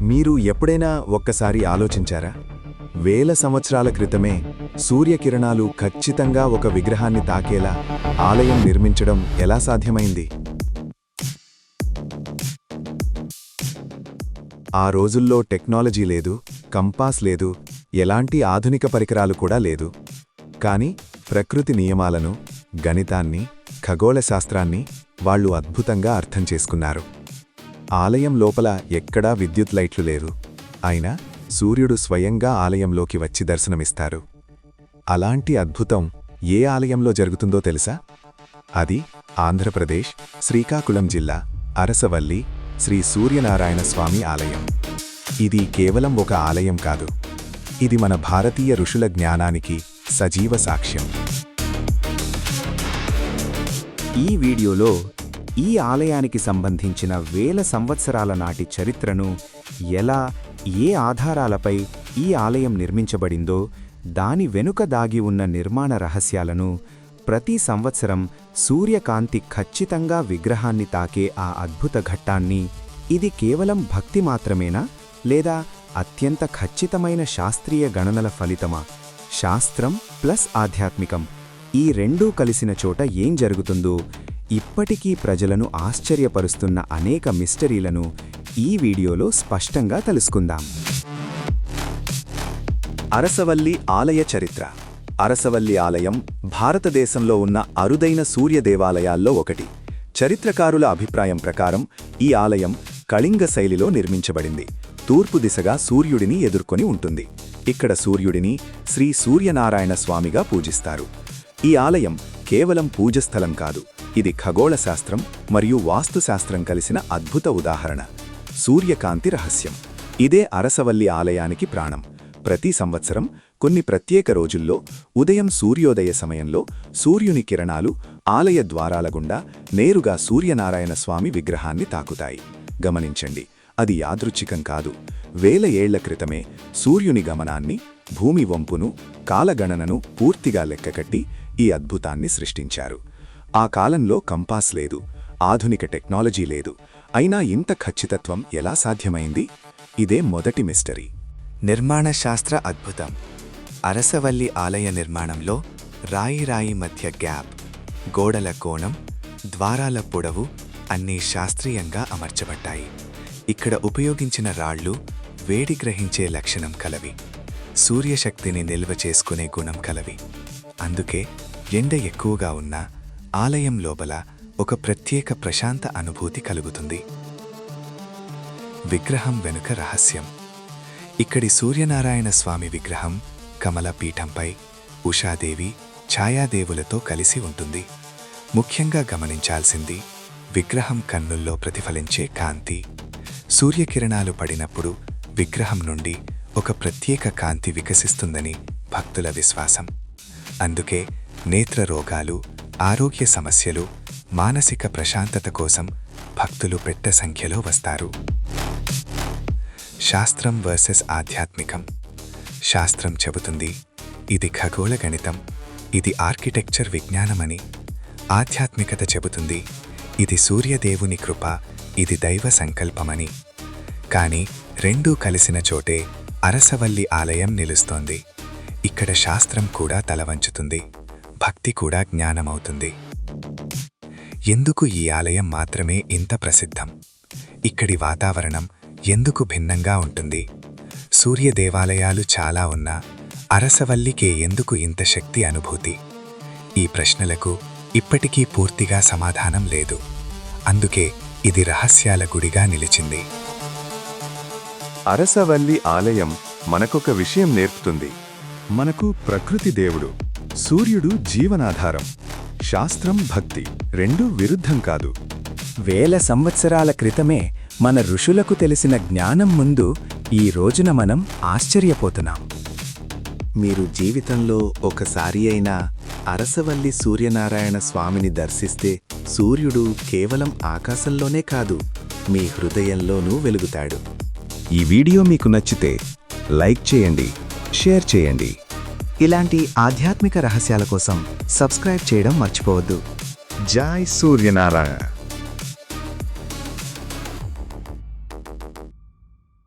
మీరు ఎప్పుడైనా ఒక్కసారి ఆలోచించారా? వేల సంవత్సరాల క్రితమే సూర్యకిరణాలు ఖచ్చితంగా ఒక విగ్రహాన్ని తాకేలా ఆలయం నిర్మించడం ఎలా సాధ్యమైంది? ఆ రోజుల్లో టెక్నాలజీ లేదు, కంపాస్ లేదు, ఎలాంటి ఆధునిక పరికరాలు కూడా లేదు. కానీ ప్రకృతి నియమాలను, గణితాన్ని, ఖగోళ శాస్త్రాన్ని వాళ్ళు అద్భుతంగా అర్థం చేసుకున్నారు. ఆలయం లోపల ఎక్కడా విద్యుత్ లైట్లు లేరు. అయినా సూర్యుడు స్వయంగా ఆలయంలోకి వచ్చి దర్శనమిస్తారు. అలాంటి అద్భుతం ఏ ఆలయంలో జరుగుతుందో తెలుసా? అది ఆంధ్రప్రదేశ్ శ్రీకాకుళం జిల్లా అరసవల్లి శ్రీ సూర్యనారాయణ స్వామి ఆలయం. ఇది కేవలం ఒక ఆలయం కాదు, ఇది మన భారతీయ ఋషుల జ్ఞానానికి సజీవ సాక్ష్యం. ఈ వీడియోలో ఈ ఆలయానికి సంబంధించిన వేల సంవత్సరాల నాటి చరిత్రను, ఎలా, ఏ ఆధారాలపై ఈ ఆలయం నిర్మించబడిందో, దాని వెనుక దాగి ఉన్న నిర్మాణ రహస్యాలను, ప్రతి సంవత్సరం సూర్యకాంతి ఖచ్చితంగా విగ్రహాన్ని తాకే ఆ అద్భుత ఘట్టాన్ని, ఇది కేవలం భక్తి మాత్రమేనా లేదా అత్యంత ఖచ్చితమైన శాస్త్రీయ గణనల ఫలితమా? శాస్త్రం ప్లస్ ఆధ్యాత్మికం ఈ రెండూ కలిసిన చోట ఏం జరుగుతుందో, ఇప్పటికీ ప్రజలను ఆశ్చర్యపరుస్తున్న అనేక మిస్టరీలను ఈ వీడియోలో స్పష్టంగా తెలుసుకుందాం. అరసవల్లి ఆలయ చరిత్ర. అరసవల్లి ఆలయం భారతదేశంలో ఉన్న అరుదైన సూర్య దేవాలయాల్లో ఒకటి. చరిత్రకారుల అభిప్రాయం ప్రకారం ఈ ఆలయం కళింగ శైలిలో నిర్మించబడింది. తూర్పు దిశగా సూర్యుడిని ఎదుర్కొని ఉంటుంది. ఇక్కడ సూర్యుడిని శ్రీ సూర్యనారాయణ స్వామిగా పూజిస్తారు. ఈ ఆలయం కేవలం పూజస్థలం కాదు, ఇది ఖగోళ శాస్త్రం మరియు వాస్తుశాస్త్రం కలిసిన అద్భుత ఉదాహరణ. సూర్యకాంతి రహస్యం. ఇదే అరసవల్లి ఆలయానికి ప్రాణం. ప్రతి సంవత్సరం కొన్ని ప్రత్యేక రోజుల్లో ఉదయం సూర్యోదయ సమయంలో సూర్యుని కిరణాలు ఆలయ ద్వారాల గుండా నేరుగా సూర్యనారాయణ స్వామి విగ్రహాన్ని తాకుతాయి. గమనించండి, అది యాదృచ్ఛికం కాదు. వేల ఏళ్ల క్రితమే సూర్యుని గమనాన్ని, భూమి వంపును, కాలగణనను పూర్తిగా లెక్కకట్టి ఈ అద్భుతాన్ని సృష్టించారు. ఆ కాలంలో కంపాస్ లేదు, ఆధునిక టెక్నాలజీ లేదు. అయినా ఇంత ఖచ్చితత్వం ఎలా సాధ్యమైంది? ఇదే మొదటి మిస్టరీ. నిర్మాణ శాస్త్ర అద్భుతం. అరసవల్లి ఆలయ నిర్మాణంలో రాయి మధ్య గ్యాప్, గోడల కోణం, ద్వారాల పొడవు అన్నీ శాస్త్రీయంగా అమర్చబడ్డాయి. ఇక్కడ ఉపయోగించిన రాళ్లు వేడి గ్రహించే లక్షణం కలవి, సూర్యశక్తిని నిల్వ చేసుకునే గుణం కలవి. అందుకే ఎండ ఎక్కువగా ఉన్నా ఆలయం లోపల ఒక ప్రత్యేక ప్రశాంత అనుభూతి కలుగుతుంది. విగ్రహం వెనుక రహస్యం. ఇక్కడి సూర్యనారాయణ స్వామి విగ్రహం కమల పీఠంపై ఉషాదేవి, ఛాయాదేవులతో కలిసి ఉంటుంది. ముఖ్యంగా గమనించాల్సింది విగ్రహం కన్నుల్లో ప్రతిఫలించే కాంతి. సూర్యకిరణాలు పడినప్పుడు విగ్రహం నుండి ఒక ప్రత్యేక కాంతి వికసిస్తుందని భక్తుల విశ్వాసం. అందుకే నేత్ర రోగాలు, ఆరోగ్య సమస్యలు, మానసిక ప్రశాంతత కోసం భక్తులు పెద్ద సంఖ్యలో వస్తారు. శాస్త్రం వర్సెస్ ఆధ్యాత్మికం. శాస్త్రం చెబుతుంది ఇది ఖగోళ గణితం, ఇది ఆర్కిటెక్చర్ విజ్ఞానమని. ఆధ్యాత్మికత చెబుతుంది ఇది సూర్యదేవుని కృప, ఇది దైవ సంకల్పమని. కానీ రెండూ కలిసిన చోటే అరసవల్లి ఆలయం నిలుస్తోంది. ఇక్కడ శాస్త్రం కూడా తలవంచుతుంది, భక్తి కూడా జ్ఞానమవుతుంది. ఎందుకు ఈ ఆలయం మాత్రమే ఇంత ప్రసిద్ధం? ఇక్కడి వాతావరణం ఎందుకు భిన్నంగా ఉంటుంది? సూర్య దేవాలయాలు చాలా ఉన్నా అరసవల్లికే ఎందుకు ఇంత శక్తి అనుభూతి? ఈ ప్రశ్నలకు ఇప్పటికీ పూర్తిగా సమాధానం లేదు. అందుకే ఇది రహస్యాల గుడిగా నిలిచింది. అరసవల్లి ఆలయం మనకొక విషయం నేర్పుతుంది. మనకు ప్రకృతి దేవుడు, సూర్యుడు జీవనాధారం. శాస్త్రం, భక్తి రెండూ విరుద్ధం కాదు. వేల సంవత్సరాల క్రితమే మన ఋషులకు తెలిసిన జ్ఞానం ముందు ఈ రోజున మనం ఆశ్చర్యపోతున్నాం. మీరు జీవితంలో ఒకసారి అయినా అరసవల్లి సూర్యనారాయణ స్వామిని దర్శిస్తే సూర్యుడు కేవలం ఆకాశంలోనే కాదు, మీ హృదయంలోనూ వెలుగుతాడు. ఈ వీడియో మీకు నచ్చితే లైక్ చేయండి, షేర్ చేయండి. ఇలాంటి ఆధ్యాత్మిక రహస్యాల కోసం సబ్స్క్రైబ్ చేయడం మర్చిపోవద్దు. జై సూర్యనారాయణ.